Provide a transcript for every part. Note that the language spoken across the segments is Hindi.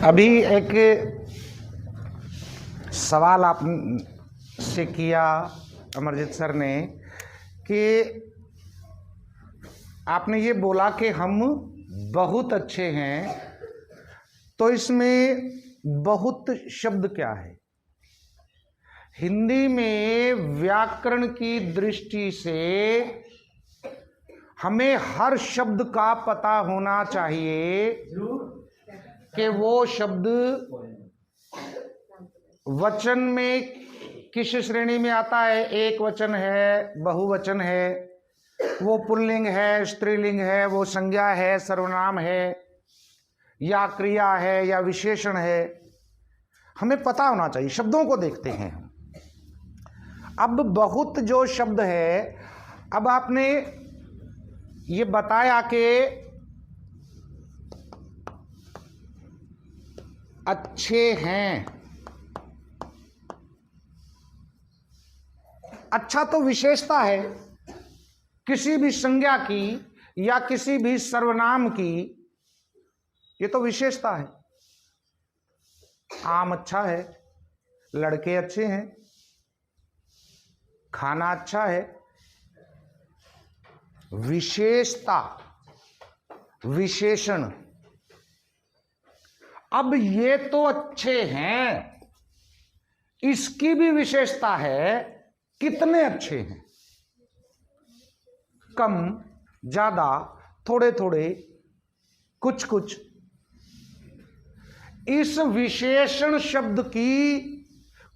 अभी एक सवाल आप से किया अमरजीत सर ने कि आपने ये बोला कि हम बहुत अच्छे हैं, तो इसमें बहुत शब्द क्या है? हिंदी में व्याकरण की दृष्टि से हमें हर शब्द का पता होना चाहिए कि वो शब्द वचन में किस श्रेणी में आता है। एक वचन है, बहुवचन है, वो पुल्लिंग है, स्त्रीलिंग है, वो संज्ञा है, सर्वनाम है, या क्रिया है, या विशेषण है। हमें पता होना चाहिए। शब्दों को देखते हैं हम। अब बहुत जो शब्द है, अब आपने ये बताया कि अच्छे हैं। अच्छा तो विशेषता है किसी भी संज्ञा की या किसी भी सर्वनाम की, ये तो विशेषता है। आम अच्छा है, लड़के अच्छे हैं, खाना अच्छा है। विशेषता, विशेषण। अब ये तो अच्छे हैं, इसकी भी विशेषता है कितने अच्छे हैं। कम, ज्यादा, थोड़े थोड़े, कुछ कुछ। इस विशेषण शब्द की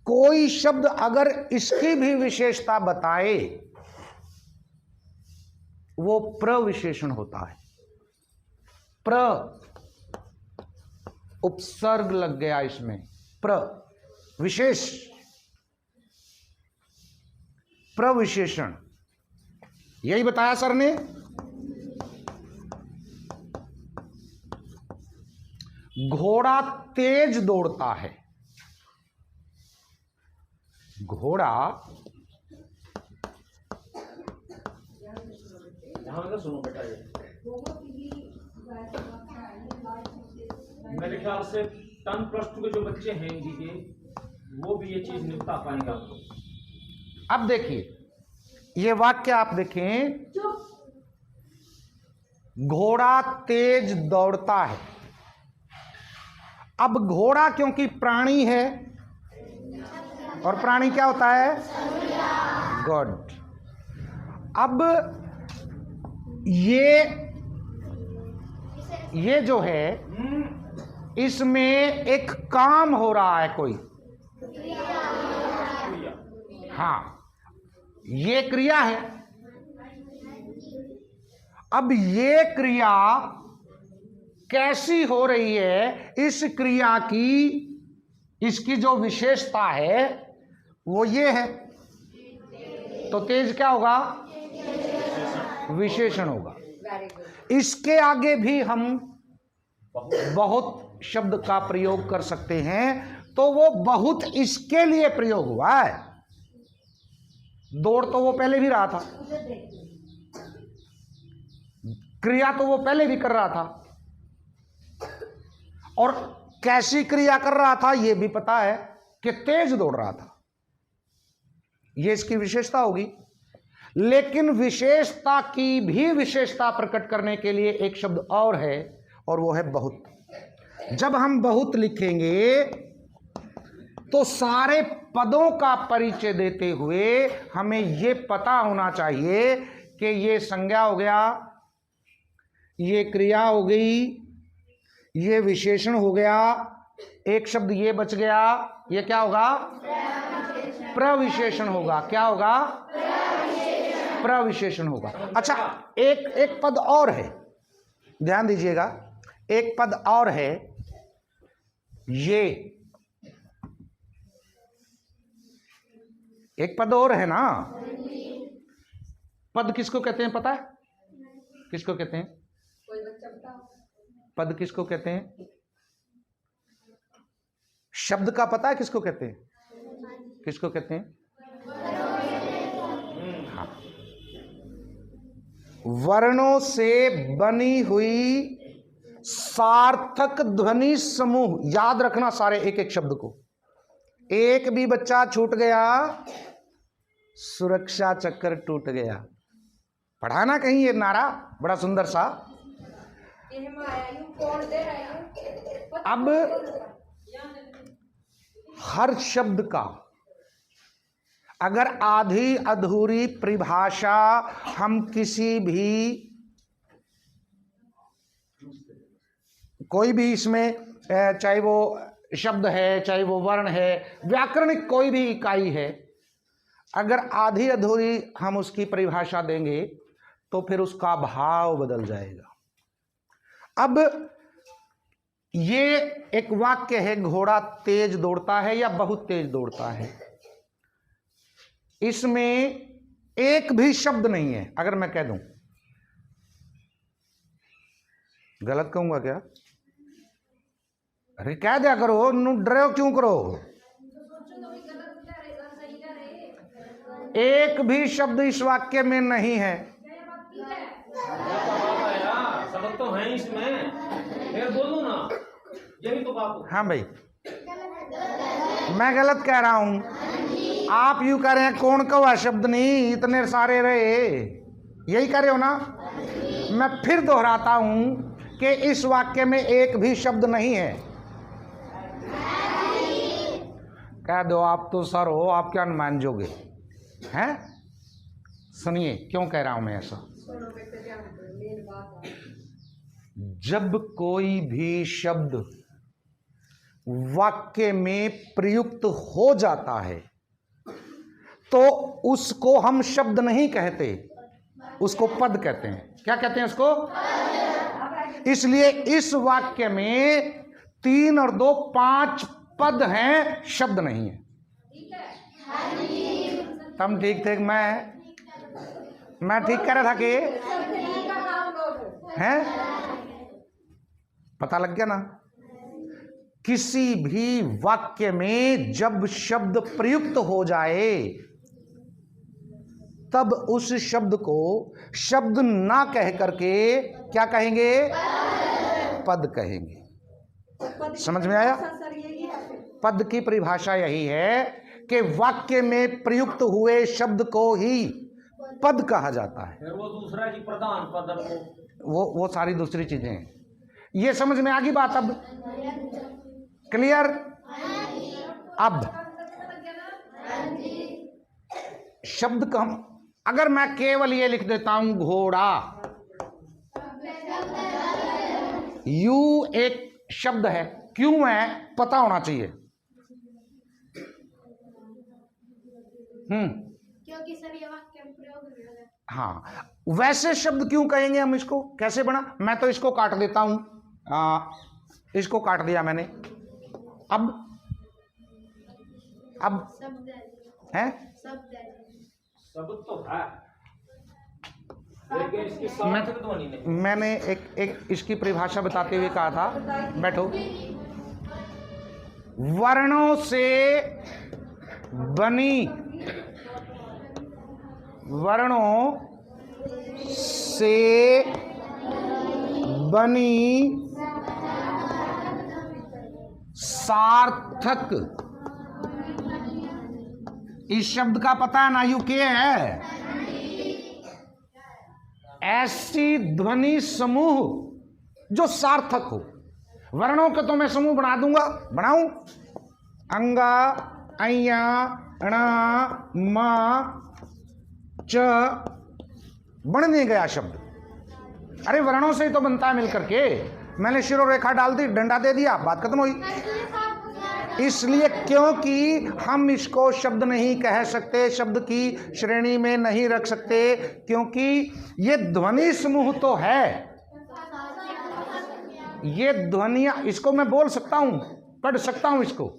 कोई शब्द अगर इसकी भी विशेषता बताए, वो प्रविशेषण होता है। प्र उपसर्ग लग गया इसमें, प्र विशेष, प्रविशेषण। यही बताया सर ने। घोड़ा तेज दौड़ता है। घोड़ा सुनो बेटा, मेरे ख्याल से 10+2 के जो बच्चे हैं हिंदी के, वो भी ये चीज नहीं बता पाएंगे आपको। अब देखिए ये वाक्य आप देखें, घोड़ा तेज दौड़ता है। अब घोड़ा क्योंकि प्राणी है, और प्राणी क्या होता है? गुड। अब ये जो है, इसमें एक काम हो रहा है कोई। हाँ, ये क्रिया है। अब ये क्रिया कैसी हो रही है? इस क्रिया की, इसकी जो विशेषता है वो ये है, तो तेज क्या होगा? विशेषण होगा। इसके आगे भी हम बहुत शब्द का प्रयोग कर सकते हैं, तो वो बहुत इसके लिए प्रयोग हुआ है। दौड़ तो वो पहले भी रहा था, क्रिया तो वो पहले भी कर रहा था, और कैसी क्रिया कर रहा था ये भी पता है कि तेज दौड़ रहा था। ये इसकी विशेषता होगी। लेकिन विशेषता की भी विशेषता प्रकट करने के लिए एक शब्द और है, और वो है बहुत। जब हम बहुत लिखेंगे तो सारे पदों का परिचय देते हुए हमें यह पता होना चाहिए कि ये संज्ञा हो गया, ये क्रिया हो गई, ये विशेषण हो गया, एक शब्द ये बच गया, ये क्या होगा? प्रविशेषण होगा। क्या होगा? प्रविशेषण होगा। अच्छा, एक पद और है, ध्यान दीजिएगा। एक पद और है, ये एक पद और है ना। पद किसको कहते हैं पता है? किसको कहते हैं? पद किसको कहते हैं? शब्द का पता है किसको कहते हैं? किसको कहते हैं? हाँ, वर्णों से बनी हुई सार्थक ध्वनि समूह, याद रखना सारे एक एक शब्द को। एक भी बच्चा छूट गया, सुरक्षा चक्कर टूट गया। पढ़ा ना कहीं ये नारा बड़ा सुंदर सा। अब हर शब्द का अगर आधी अधूरी परिभाषा हम किसी भी, कोई भी इसमें, चाहे वो शब्द है, चाहे वो वर्ण है, व्याकरणिक कोई भी इकाई है, अगर आधी अधूरी हम उसकी परिभाषा देंगे तो फिर उसका भाव बदल जाएगा। अब ये एक वाक्य है, घोड़ा तेज दौड़ता है या बहुत तेज दौड़ता है। इसमें एक भी शब्द नहीं है। अगर मैं कह दूं, गलत कहूंगा क्या? अरे कह दिया करो, डरे क्यों करो? एक भी शब्द इस वाक्य में नहीं है। शब्द तो है इसमें, फिर बोलो ना, यही तो बात। हाँ भाई, मैं गलत कह रहा हूं, आप यूं कह रहे हैं कौन कौवा शब्द नहीं, इतने सारे रहे, यही कह रहे हो ना? मैं फिर दोहराता हूं कि इस वाक्य में एक भी शब्द नहीं है। कह दो आप तो सर हो, आप क्या मान जोगे हैं? सुनिए क्यों कह रहा हूं मैं ऐसा। जब कोई भी शब्द वाक्य में प्रयुक्त हो जाता है तो उसको हम शब्द नहीं कहते, उसको पद कहते हैं। क्या कहते हैं उसको? इसलिए इस वाक्य में 3 और 2 5 पद हैं, शब्द नहीं है। तुम ठीक थे, मैं ठीक कह रहा था कि हैं? पता लग गया ना? किसी भी वाक्य में जब शब्द प्रयुक्त हो जाए तब उस शब्द को शब्द ना कह करके क्या कहेंगे? पद कहेंगे। समझ में आया? पद की परिभाषा यही है कि वाक्य में प्रयुक्त हुए शब्द को ही पद कहा जाता है। फिर वो दूसरा जी प्रधान पद, वो सारी दूसरी चीजें हैं। ये समझ में आ गई बात? अब क्लियर? अब शब्द का हम, अगर मैं केवल ये लिख देता हूं घोड़ा, यू एक शब्द है, क्यों है पता होना चाहिए। क्योंकि सर ये वाक्य प्रयोग है। हाँ, वैसे शब्द क्यों कहेंगे हम इसको? कैसे बना? मैं तो इसको काट देता हूं, इसको काट दिया मैंने। अब शब्द है, शब्द तो है, लेकिन इसकी सार्थक ध्वनि नहीं। मैंने एक इसकी परिभाषा बताते हुए कहा था, बैठो, वर्णों से बनी, वर्णों से बनी सार्थक, इस शब्द का पता है ना? यू के है ऐसी ध्वनि समूह जो सार्थक हो। वर्णों के तो मैं समूह बना दूंगा, बनाऊं, अंगा, अया, ण, म, च, बन नहीं गया शब्द। अरे वर्णों से ही तो बनता है मिलकर के। मैंने शिरोरेखा डाल दी, डंडा दे दिया, बात खत्म हुई। इसलिए क्योंकि हम इसको शब्द नहीं कह सकते, शब्द की श्रेणी में नहीं रख सकते, क्योंकि ये ध्वनि समूह तो है, ये ध्वनियां, इसको मैं बोल सकता हूं, पढ़ सकता हूं, इसको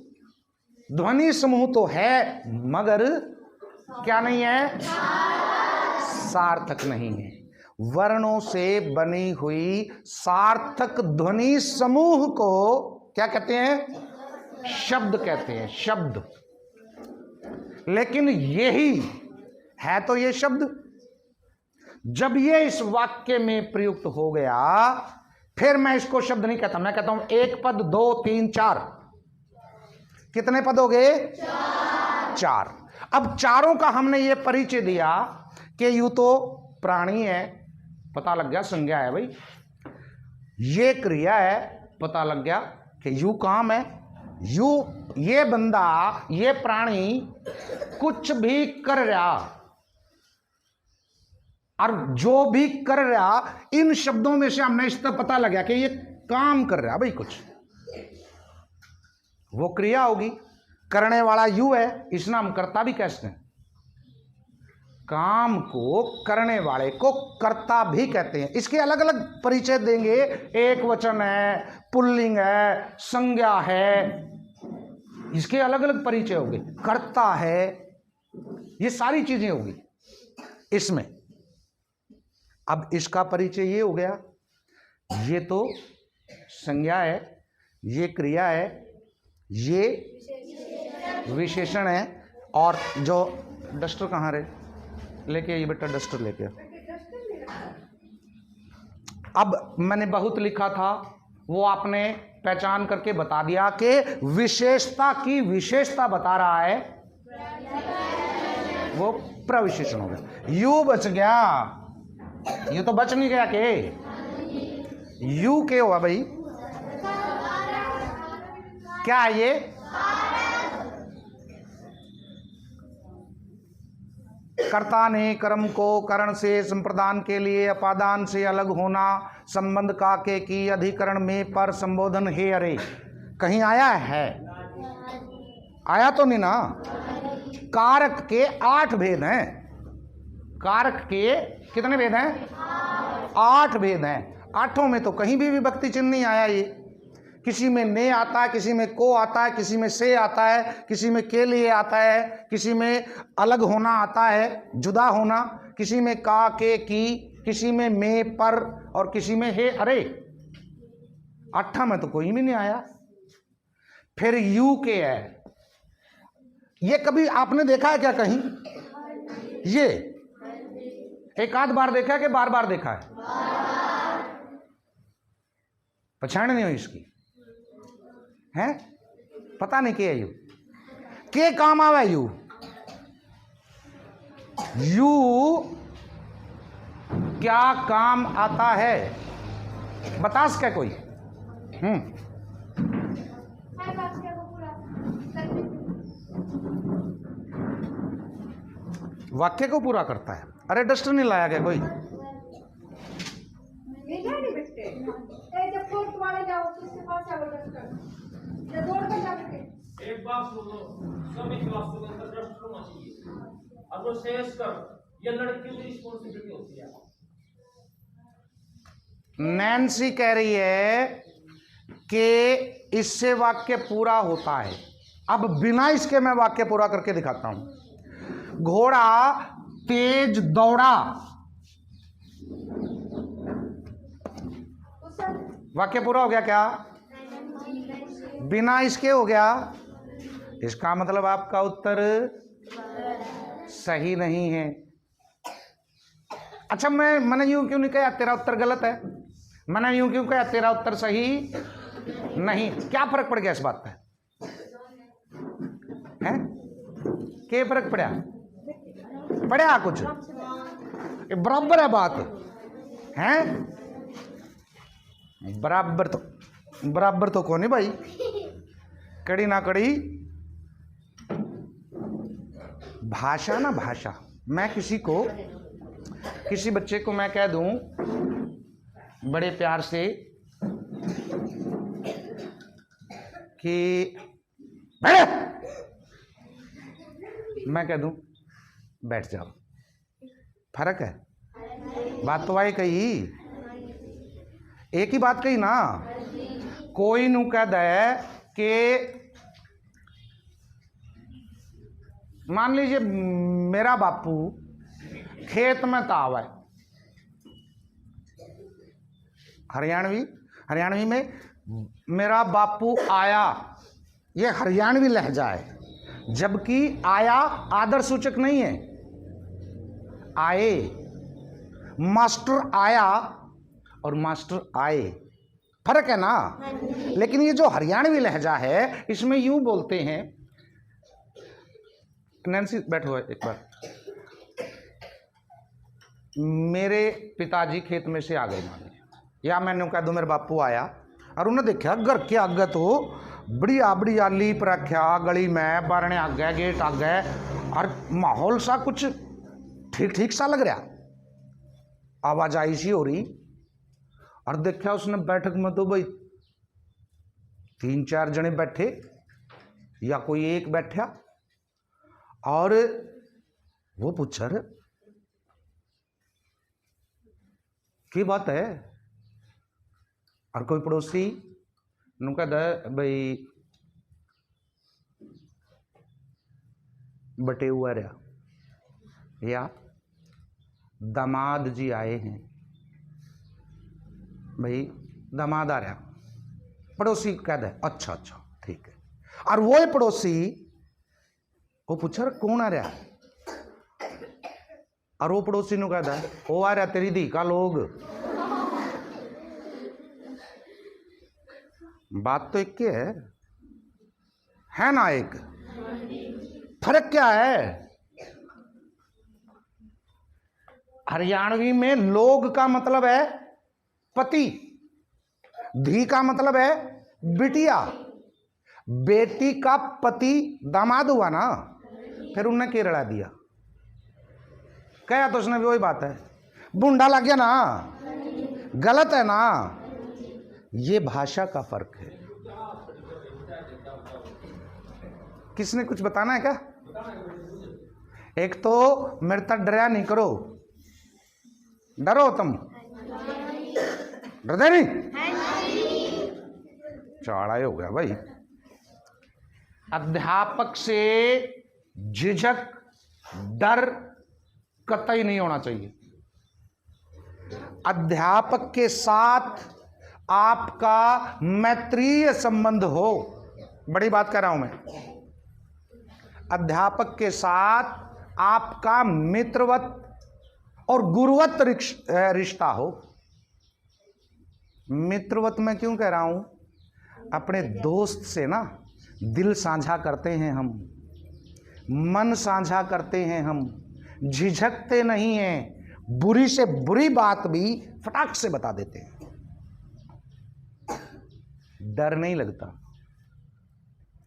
ध्वनि समूह तो है, मगर क्या नहीं है? सार्थक नहीं है। वर्णों से बनी हुई सार्थक ध्वनि समूह को क्या कहते हैं? शब्द कहते हैं, शब्द। लेकिन यही है तो ये शब्द, जब ये इस वाक्य में प्रयुक्त हो गया फिर मैं इसको शब्द नहीं कहता, मैं कहता हूं एक पद, 2, 3, 4। कितने पद हो गए? 4। अब चारों का हमने ये परिचय दिया कि यू तो प्राणी है, पता लग गया, संज्ञा है भाई। ये क्रिया है, पता लग गया कि यू काम है। यू, ये बंदा, ये प्राणी कुछ भी कर रहा, और जो भी कर रहा, इन शब्दों में से हमने इस तक पता लगा कि ये काम कर रहा भाई कुछ, वो क्रिया होगी। करने वाला यू है, इसने हम कर्ता भी कहते हैं। काम को करने वाले को कर्ता भी कहते हैं। इसके अलग अलग परिचय देंगे, एक वचन है, पुल्लिंग है, संज्ञा है, इसके अलग अलग परिचय होंगे। कर्ता है, ये सारी चीजें होगी इसमें। अब इसका परिचय ये हो गया, ये तो संज्ञा है, ये क्रिया है, ये विशेषण है। और जो डस्टर कहाँ रहे, लेके आइए बेटा, डस्टर लेके। अब मैंने बहुत लिखा था, वो आपने पहचान करके बता दिया कि विशेषता की विशेषता बता रहा है, वो प्रविशेषण हो गया। यू बच गया, ये तो बच नहीं गया के यू के हुआ भाई, क्या है ये? कर्ता ने कर्म को करण से संप्रदान के लिए अपादान से अलग होना, संबंध का के की अधिकरण में पर संबोधन हे अरे, कहीं आया है? आया तो नहीं ना। कारक के 8 भेद हैं। कारक के कितने भेद हैं? 8 भेद हैं। 8 में तो कहीं भी विभक्ति चिन्ह नहीं आया। ये किसी में ने आता है, किसी में को आता है, किसी में से आता है, किसी में के लिए आता है, किसी में अलग होना आता है, जुदा होना, किसी में का के की, किसी में पर, और किसी में हे अरे। 8 में तो कोई भी नहीं आया। फिर यू के है, ये कभी आपने देखा है क्या कहीं? ये एक आध बार देखा है कि बार बार देखा है? पहचान नहीं हुई इसकी है? पता नहीं क्या यू के काम आवे। यू क्या काम आता है? बता सके कोई? है वाक्य को पूरा करने के वाक्य को पूरा करता है। अरे डस्टर नहीं लाया गया कोई? ये क्या नहीं बेटे, ए जब फोर्थ वाले जाओ तो उसके पास जाओ डस्टर, ये दौड़ कर जाओगे। एक बात सुनो, सभी क्लासों के अंदर डस्ट होना चाहिए। अब वो शेष कर, ये लड़कियों की रिस्पॉन्सिबिलिटी होती है। नैन्सी कह रही है कि इससे वाक्य पूरा होता है। अब बिना इसके मैं वाक्य पूरा करके दिखाता हूं। घोड़ा तेज दौड़ा, वाक्य पूरा हो गया क्या? बिना इसके हो गया। इसका मतलब आपका उत्तर सही नहीं है। अच्छा, मैंने यूं क्यों नहीं कहा तेरा उत्तर गलत है? मैंने यूं क्यों कहा तेरा उत्तर सही नहीं? क्या फर्क पड़ गया इस बात पे? हैं? क्या फर्क पड़ा कुछ? ये बराबर है बात हैं? बराबर तो कौन है भाई? कड़ी ना कड़ी भाषा ना भाषा। मैं किसी बच्चे को मैं कह दूं बड़े प्यार से कि मैं कह दूं बैठ जाओ, फर्क है? बात तो आई कही, एक ही बात कही ना। कोई नू कह दे कि मान लीजिए मेरा बापू खेत में तावा है, हरियाणवी में मेरा बापू आया, ये हरियाणवी लहजा है। जबकि आया आदर सूचक नहीं है। आए, मास्टर आया और मास्टर आए, फर्क है ना। लेकिन ये जो हरियाणवी लहजा है इसमें यूं बोलते हैं, नैन्सी बैठो एक बार। मेरे पिताजी खेत में से आ गए माने, या मैंने कह दो मेरे बापू आया और उन्हें देखा घर के आगे तो बढ़िया बढ़िया लीप रखा, गली में बारने आ गए, गेट आ गए, और माहौल सा कुछ ठीक ठीक सा लग रहा, आवाजाही सी हो रही। और देखा उसने बैठक में तो भाई 3-4 जने बैठे या कोई एक बैठा, और वो पूछा की बात है। और कोई पड़ोसी नु कहता है भाई बटे हुआ रहा, या दामाद जी आए हैं, भाई दामाद आ रहा। पड़ोसी कहता है अच्छा अच्छा ठीक है। और वो पड़ोसी वो पूछा कौन आ रहा, और वो पड़ोसी नु कहता है वो आ रहा तेरी दी का लोग। बात तो एक ही है ना, एक फर्क क्या है। हरियाणवी में लोग का मतलब है पति, धी का मतलब है बिटिया, बेटी का पति दामाद हुआ ना, फिर उनने केरला दिया, कहा तो उसने भी वही बात है, बुंडा लग गया ना, गलत है ना। ये भाषा का फर्क है। किसने कुछ बताना है क्या? एक तो मेरे तक डरा नहीं करो, डरो तुम, डरते नहीं, चौड़ा ही हो गया भाई। अध्यापक से झिझक डर कतई नहीं होना चाहिए। अध्यापक के साथ आपका मैत्रीय संबंध हो, बड़ी बात कर रहा हूं मैं। अध्यापक के साथ आपका मित्रवत और गुरुवत रिश्ता हो। मित्रवत मैं क्यों कह रहा हूं? अपने दोस्त से ना दिल साझा करते हैं हम, मन साझा करते हैं हम, झिझकते नहीं हैं, बुरी से बुरी बात भी फटाक से बता देते हैं, डर नहीं लगता।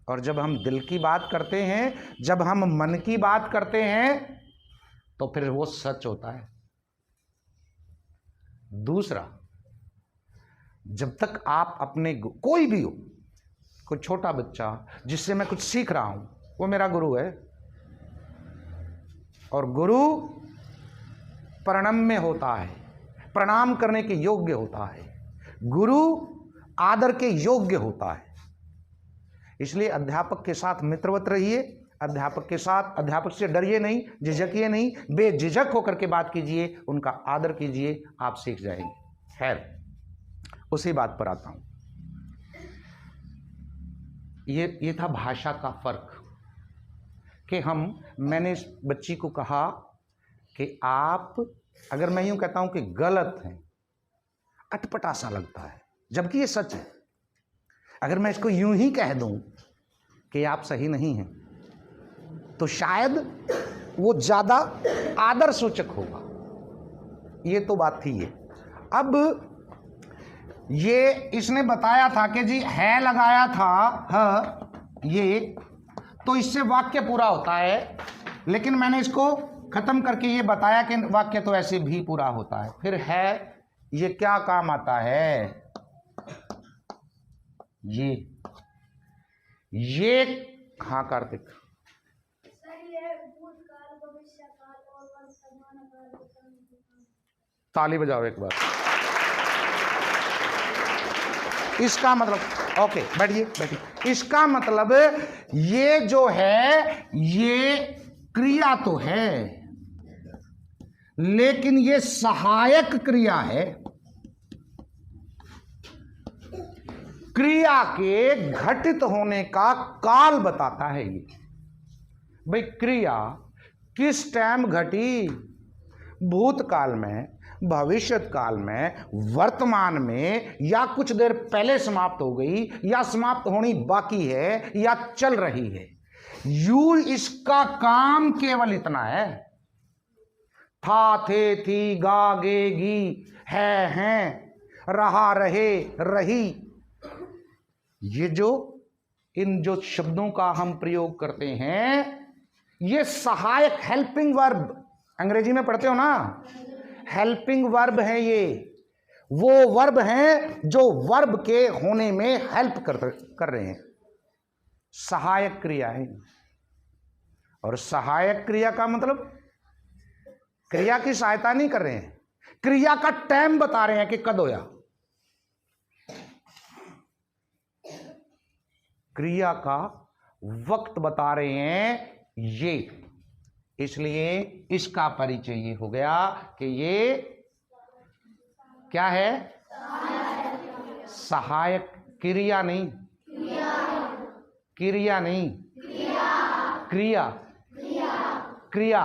और जब हम दिल की बात करते हैं, जब हम मन की बात करते हैं, तो फिर वो सच होता है। दूसरा, जब तक आप अपने कोई भी हो, कोई छोटा बच्चा जिससे मैं कुछ सीख रहा हूं, वो मेरा गुरु है। और गुरु प्रणम्य होता है, प्रणाम करने के योग्य होता है, गुरु आदर के योग्य होता है। इसलिए अध्यापक के साथ मित्रवत रहिए, अध्यापक के साथ, अध्यापक से डरिए नहीं, झिझकिए नहीं, बेझिझक होकर के बात कीजिए, उनका आदर कीजिए, आप सीख जाएंगे। खैर, उसी बात पर आता हूं। ये था भाषा का फर्क कि मैंने इस बच्ची को कहा कि आप, अगर मैं यूं कहता हूं कि गलत है, अटपटा सा लगता है, जबकि ये सच है। अगर मैं इसको यूं ही कह दूं कि आप सही नहीं हैं, तो शायद वो ज्यादा आदर सूचक होगा। ये तो बात थी। ये अब ये इसने बताया था कि जी है लगाया था ये, तो इससे वाक्य पूरा होता है, लेकिन मैंने इसको खत्म करके ये बताया कि वाक्य तो ऐसे भी पूरा होता है। फिर है ये क्या काम आता है? ये हाँ कार्तिक, ताली बजाओ एक बार। इसका मतलब, ओके बैठिए बैठिए, इसका मतलब ये जो है ये क्रिया तो है, लेकिन ये सहायक क्रिया है। क्रिया के घटित होने का काल बताता है ये। भाई क्रिया किस टाइम घटी? भूतकाल में, भविष्य काल में, वर्तमान में, या कुछ देर पहले समाप्त हो गई, या समाप्त होनी बाकी है, या चल रही है। यू इसका काम केवल इतना है, था, थे, थी, गा, गे, गी, है, हैं, रहा, रहे, रही। ये जो इन जो शब्दों का हम प्रयोग करते हैं, ये सहायक हेल्पिंग वर्ब, अंग्रेजी में पढ़ते हो ना, हेल्पिंग वर्ब है। ये वो वर्ब हैं जो वर्ब के होने में हेल्प कर रहे हैं, सहायक क्रिया है। और सहायक क्रिया का मतलब क्रिया की सहायता नहीं कर रहे हैं, क्रिया का टाइम बता रहे हैं कि कद होया। क्रिया का वक्त बता रहे हैं ये, इसलिए इसका परिचय ये हो गया कि ये क्या है, सहायक क्रिया नहीं, क्रिया नहीं, क्रिया, क्रिया।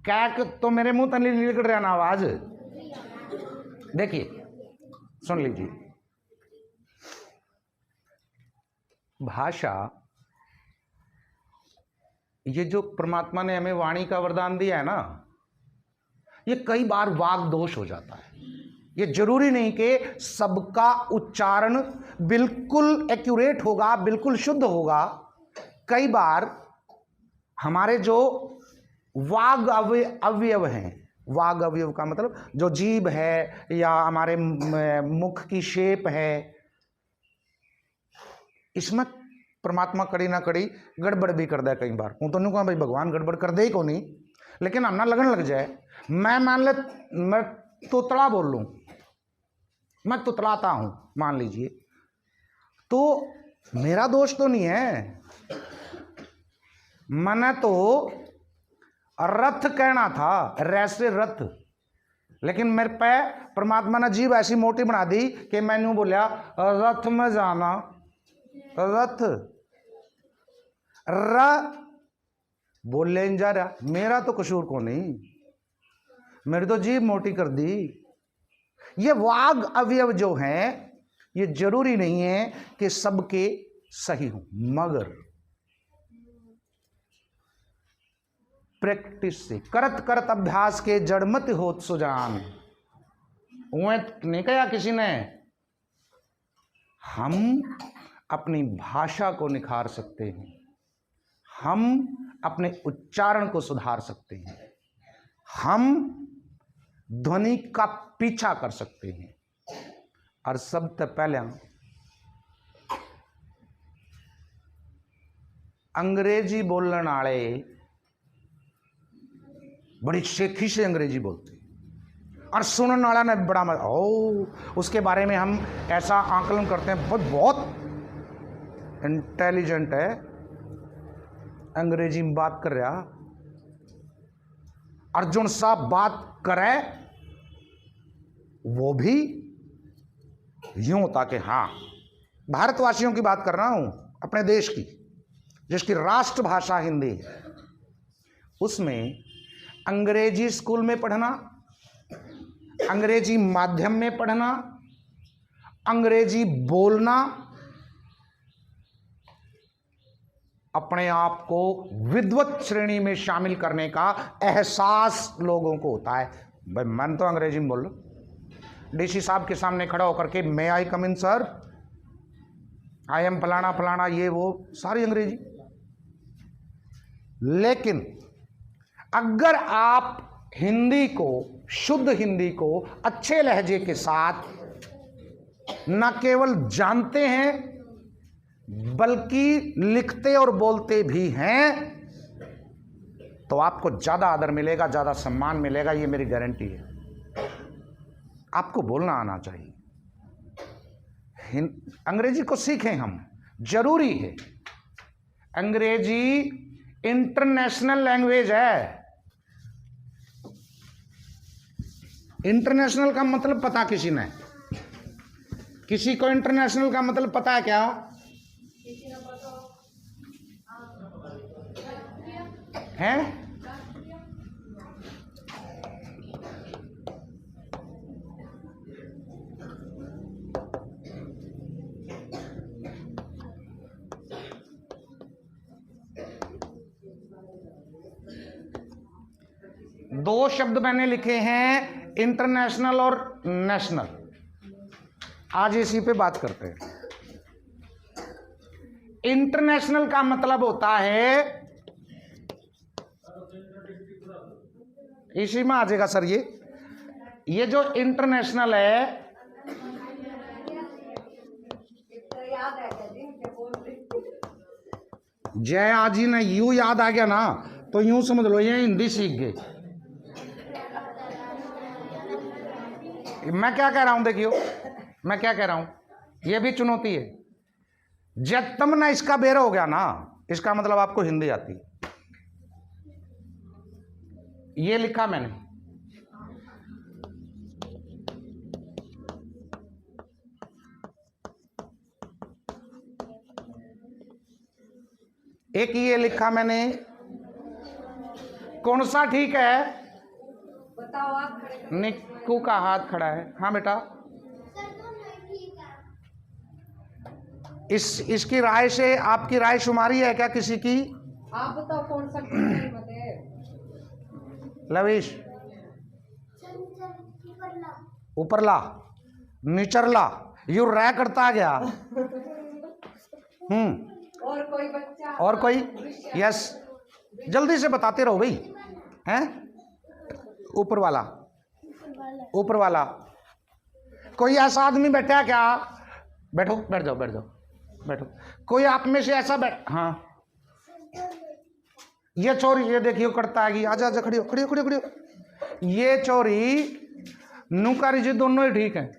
क्या तो मेरे मुंह तक निकल रहा ना आवाज। देखिए सुन लीजिए, भाषा, ये जो परमात्मा ने हमें वाणी का वरदान दिया है ना, ये कई बार वाग दोष हो जाता है। ये जरूरी नहीं कि सबका उच्चारण बिल्कुल एक्यूरेट होगा, बिल्कुल शुद्ध होगा। कई बार हमारे जो वाग अवयव हैं, वाग अवयव का मतलब जो जीभ है या हमारे मुख की शेप है, इसमें परमात्मा कड़ी ना कड़ी गड़बड़ भी कर दे कई बार। हूँ तो नहीं कहूँ भाई भगवान गड़बड़ कर दे ही को नहीं, लेकिन हम ना लगन लग जाए। मैं मान ले मैं तोतला बोल लूँ, मैं तुतलाता हूँ मान लीजिए, तो मेरा दोष तो नहीं है। मैंने तो रथ कहना था, रैसे रथ, लेकिन मेरे पे परमात्मा ने जीभ ऐसी मोटी बना दी कि मैंने बोलिया रथ में जाना, रथ र बोले नहीं जा रहा। मेरा तो कसूर को नहीं, मेरी तो जीभ मोटी कर दी। ये वाग अवयव जो हैं ये जरूरी नहीं है कि सबके सही हो, मगर प्रैक्टिस से, करत करत अभ्यास के जड़मत होत सुजान। नहीं कहा किसी ने, हम अपनी भाषा को निखार सकते हैं, हम अपने उच्चारण को सुधार सकते हैं, हम ध्वनि का पीछा कर सकते हैं। और सबसे पहले अंग्रेजी बोलने वाले बड़ी शेखी से अंग्रेजी बोलते और सुनने वाला ने बड़ा मजा, उसके बारे में हम ऐसा आकलन करते हैं, बहुत इंटेलिजेंट है, अंग्रेजी में बात कर रहा। अर्जुन साहब बात करे वो भी यूं होता कि हाँ, भारतवासियों की बात कर रहा हूं, अपने देश की, जिसकी राष्ट्रभाषा हिंदी है। उसमें अंग्रेजी स्कूल में पढ़ना, अंग्रेजी माध्यम में पढ़ना, अंग्रेजी बोलना अपने आप को विद्वत श्रेणी में शामिल करने का एहसास लोगों को होता है। भाई मैं तो अंग्रेजी में बोल रहा, डीसी साहब के सामने खड़ा होकर के मे आई कम इन सर, आई एम फलाना फलाना, ये वो सारी अंग्रेजी। लेकिन अगर आप हिंदी को, शुद्ध हिंदी को अच्छे लहजे के साथ न केवल जानते हैं बल्कि लिखते और बोलते भी हैं, तो आपको ज्यादा आदर मिलेगा, ज्यादा सम्मान मिलेगा, ये मेरी गारंटी है। आपको बोलना आना चाहिए। अंग्रेजी को सीखें हम, जरूरी है। अंग्रेजी इंटरनेशनल लैंग्वेज है। इंटरनेशनल का मतलब पता किसी ने, किसी को इंटरनेशनल का मतलब पता है क्या है? दो शब्द मैंने लिखे हैं, इंटरनेशनल और नेशनल। आज इसी पे बात करते हैं। इंटरनेशनल का मतलब होता है, इसी में आ जाएगा सर, ये जो इंटरनेशनल है, तो याद है क्या जी मुझे बोल रही जय आजी ने यूं याद आ गया ना, तो यूं समझ लो ये हिंदी सीख गए। मैं क्या कह रहा हूं, देखियो मैं क्या कह रहा हूं, ये भी चुनौती है। जब तुम ना इसका बेरा हो गया ना, इसका मतलब आपको हिंदी आती। ये लिखा मैंने, एक ये लिखा मैंने, कौन सा ठीक है? बताओ आप खड़े कर। निक्कू का हाथ खड़ा है। हाँ बेटा, इसकी राय से आपकी राय शुमारी है क्या किसी की? आप बताओ कौन सा ठीक है मत है। लवीश, ऊपरला निचरला यू रह करता गया। और कोई बच्चा? और कोई? यस, जल्दी से बताते रहो भाई। हैं? ऊपर वाला, ऊपर वाला। कोई ऐसा आदमी बैठा है क्या? बैठो, बैठ जाओ, बैठ जाओ, बैठो। कोई आप में से ऐसा हाँ, ये चोरी, ये देखियो करता है। आजा आजा, खड़ी हो, खड़ी हो, खड़ी हो, खड़ी हो। ये चोरी नुकारी जी दोनों ही ठीक है।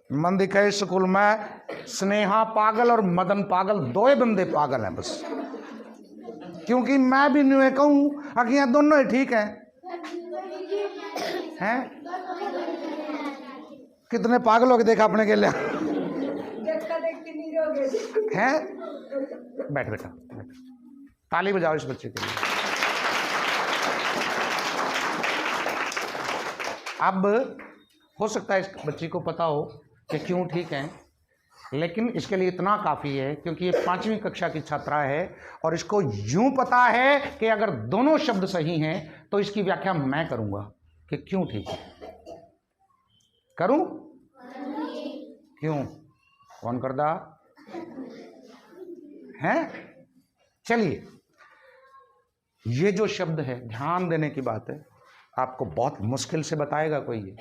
मन दिखे स्कूल में स्नेहा पागल और मदन पागल, दो ही बंदे पागल हैं बस। क्योंकि मैं भी न्यू कहूं अगर दोनों ही ठीक हैं। हैं? कितने पागल हो के देखा अपने के लिए। देखता देखती नहीं रहोगे। हैं? बैठ बेटा, बैठ। ताली बजाओ इस बच्चे के लिए। अब हो सकता है इस बच्ची को पता हो कि क्यों ठीक है, लेकिन इसके लिए इतना काफ़ी है क्योंकि ये 5वीं कक्षा की छात्रा है और इसको यूं पता है कि अगर दोनों शब्द सही हैं तो इसकी व्याख्या मैं करूंगा कि क्यों ठीक है। करूं? क्यों? कौन करदा है? चलिए, ये जो शब्द है, ध्यान देने की बात है, आपको बहुत मुश्किल से बताएगा कोई।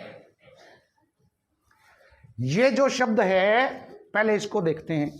ये जो शब्द है, पहले इसको देखते हैं।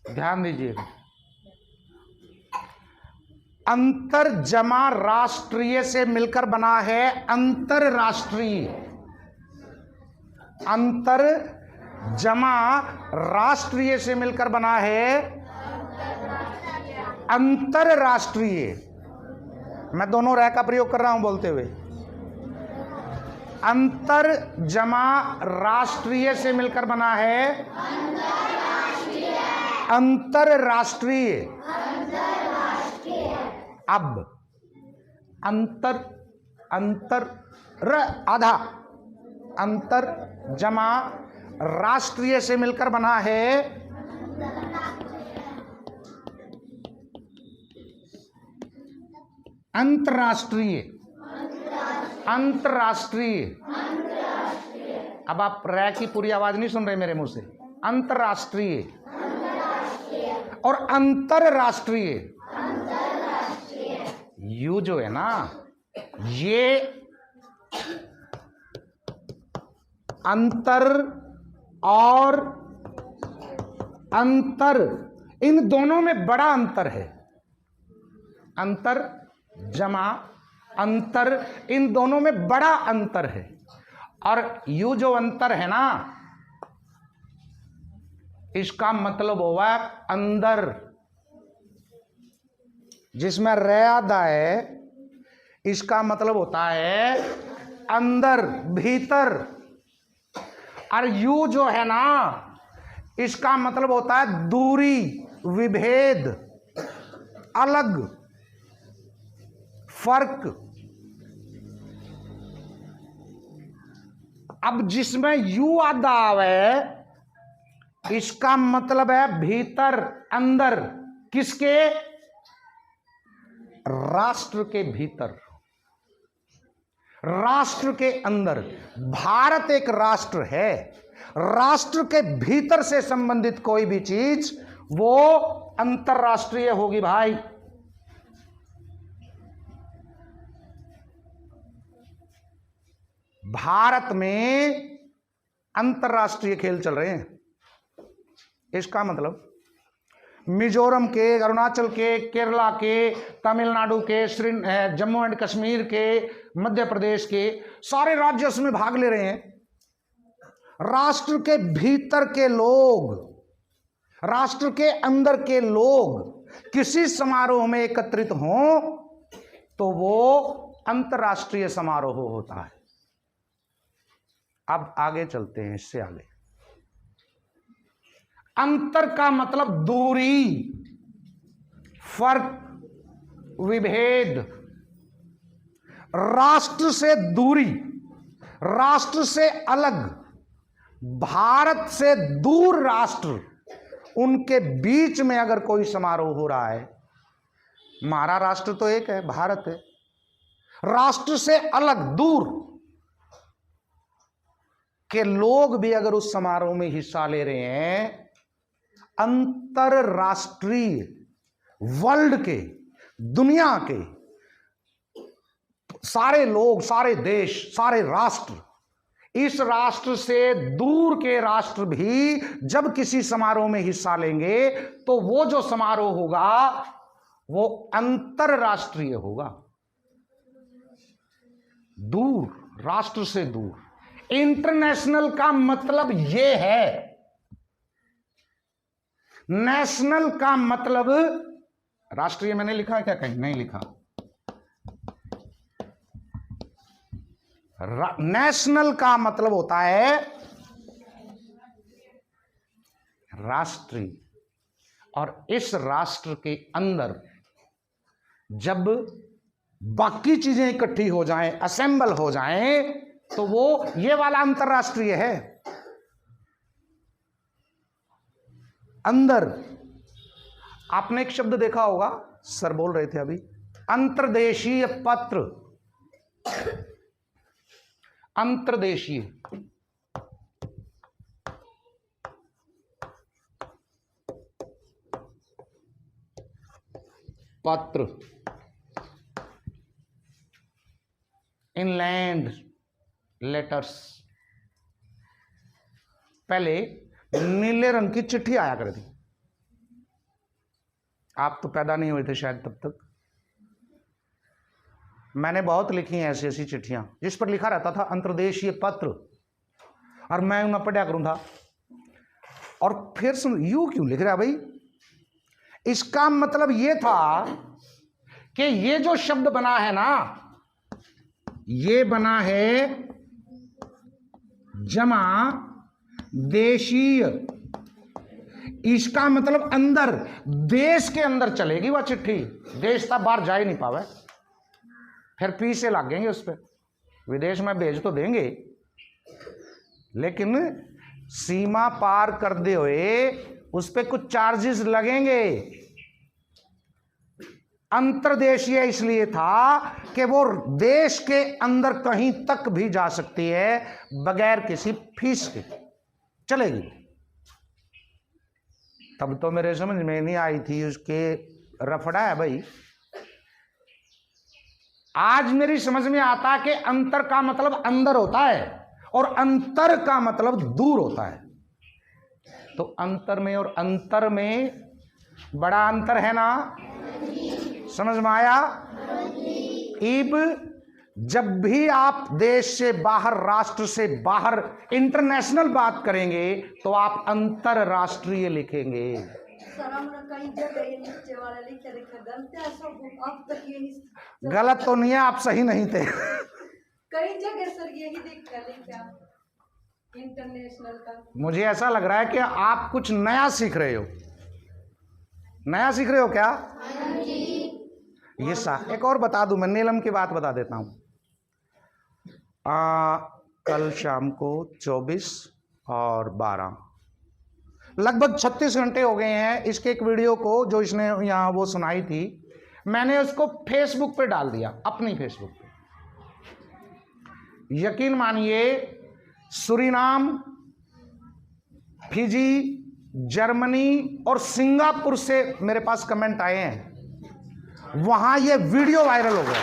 ध्यान दीजिए, अंतर जमा राष्ट्रीय से मिलकर बना है अंतरराष्ट्रीय। अंतर जमा राष्ट्रीय से मिलकर बना है अंतरराष्ट्रीय। मैं दोनों रह का प्रयोग कर रहा हूं बोलते हुए। अंतर जमा राष्ट्रीय से मिलकर बना है अंतरराष्ट्रीय। अब अंतर आधा, अंतर जमा राष्ट्रीय से मिलकर बना है अंतरराष्ट्रीय। अंतरराष्ट्रीय। अब आप रै की पूरी आवाज नहीं सुन रहे मेरे मुंह से। अंतरराष्ट्रीय और अंतरराष्ट्रीय, यू जो है ना, ये अंतर और अंतर, इन दोनों में बड़ा अंतर है। अंतर जमा अंतर, इन दोनों में बड़ा अंतर है। और यू जो अंतर है ना, इसका मतलब हुआ अंदर। जिसमें रे आधा है, इसका मतलब होता है अंदर, भीतर। और यू जो है ना, इसका मतलब होता है दूरी, विभेद, अलग, फर्क। अब जिसमें यू आधा आवे, इसका मतलब है भीतर, अंदर। किसके? राष्ट्र के भीतर, राष्ट्र के अंदर। भारत एक राष्ट्र है। राष्ट्र के भीतर से संबंधित कोई भी चीज वो अंतरराष्ट्रीय होगी भाई। भारत में अंतरराष्ट्रीय खेल चल रहे हैं। इसका मतलब मिजोरम के, अरुणाचल के, केरला के, तमिलनाडु के, जम्मू एंड कश्मीर के, मध्य प्रदेश के, सारे राज्य उसमें भाग ले रहे हैं। राष्ट्र के भीतर के लोग, राष्ट्र के अंदर के लोग किसी समारोह में एकत्रित हों तो वो अंतरराष्ट्रीय समारोह होता है। अब आगे चलते हैं, इससे आगे। अंतर का मतलब दूरी, फर्क, विभेद। राष्ट्र से दूरी, राष्ट्र से अलग, भारत से दूर राष्ट्र, उनके बीच में अगर कोई समारोह हो रहा है, हमारा राष्ट्र तो एक है, भारत है, राष्ट्र से अलग, दूर के लोग भी अगर उस समारोह में हिस्सा ले रहे हैं, अंतरराष्ट्रीय, वर्ल्ड के, दुनिया के सारे लोग, सारे देश, सारे राष्ट्र, इस राष्ट्र से दूर के राष्ट्र भी जब किसी समारोह में हिस्सा लेंगे तो वो जो समारोह होगा वो अंतरराष्ट्रीय होगा। दूर, राष्ट्र से दूर। इंटरनेशनल का मतलब ये है। नेशनल का मतलब, राष्ट्रीय मैंने लिखा है क्या? कहीं नहीं लिखा। नेशनल का मतलब होता है राष्ट्रीय। और इस राष्ट्र के अंदर जब बाकी चीजें इकट्ठी हो जाएं, असेंबल हो जाएं, तो वो ये वाला अंतरराष्ट्रीय है। अंदर आपने एक शब्द देखा होगा, सर बोल रहे थे अभी, अंतर्देशीय पत्र। अंतर्देशीय पत्र, इनलैंड लेटर्स। पहले नीले रंग की चिट्ठी आया करती। आप तो पैदा नहीं हुए थे शायद तब तक। मैंने बहुत लिखी हैं ऐसी ऐसी चिट्ठियां जिस पर लिखा रहता था अंतर्देशीय पत्र, और मैं उन्हें पढ़ा करूं था। और फिर सुन, यू क्यों लिख रहा भाई? इसका मतलब यह था कि ये जो शब्द बना है ना, ये बना है जमा देशीय। इसका मतलब अंदर, देश के अंदर चलेगी वह चिट्ठी, देश तक बाहर जा ही नहीं पावे। फिर पीछे लगेंगे उस पर, विदेश में भेज तो देंगे लेकिन सीमा पार करते हुए उस पर कुछ चार्जेस लगेंगे। अंतर्देशीय इसलिए था कि वो देश के अंदर कहीं तक भी जा सकती है बगैर किसी फीस के, चलेगी। तब तो मेरे समझ में नहीं आई थी, उसके रफड़ा है भाई। आज मेरी समझ में आता है कि अंतर का मतलब अंदर होता है और अंतर का मतलब दूर होता है। तो अंतर में और अंतर में बड़ा अंतर है ना, समझ में आया? इब जब भी आप देश से बाहर, राष्ट्र से बाहर इंटरनेशनल बात करेंगे तो आप अंतरराष्ट्रीय लिखेंगे। सर हमने कई जगह ये नीचे वाले लिखे लिखे गलत है सब अब तक यही गलत तो नहीं है, आप सही नहीं थे। कई जगह सर यही लिखा इंटरनेशनल का। मुझे ऐसा लग रहा है कि आप कुछ नया सीख रहे हो। नया सीख रहे हो क्या? ये एक और बता दूं, मैं नीलम की बात बता देता हूं। कल शाम को 24 और 12 लगभग 36 घंटे हो गए हैं इसके एक वीडियो को जो इसने यहाँ वो सुनाई थी, मैंने उसको फेसबुक पे डाल दिया, अपनी फेसबुक पे। यकीन मानिए सूरीनाम, फिजी, जर्मनी और सिंगापुर से मेरे पास कमेंट आए हैं, वहां ये वीडियो वायरल हो गया।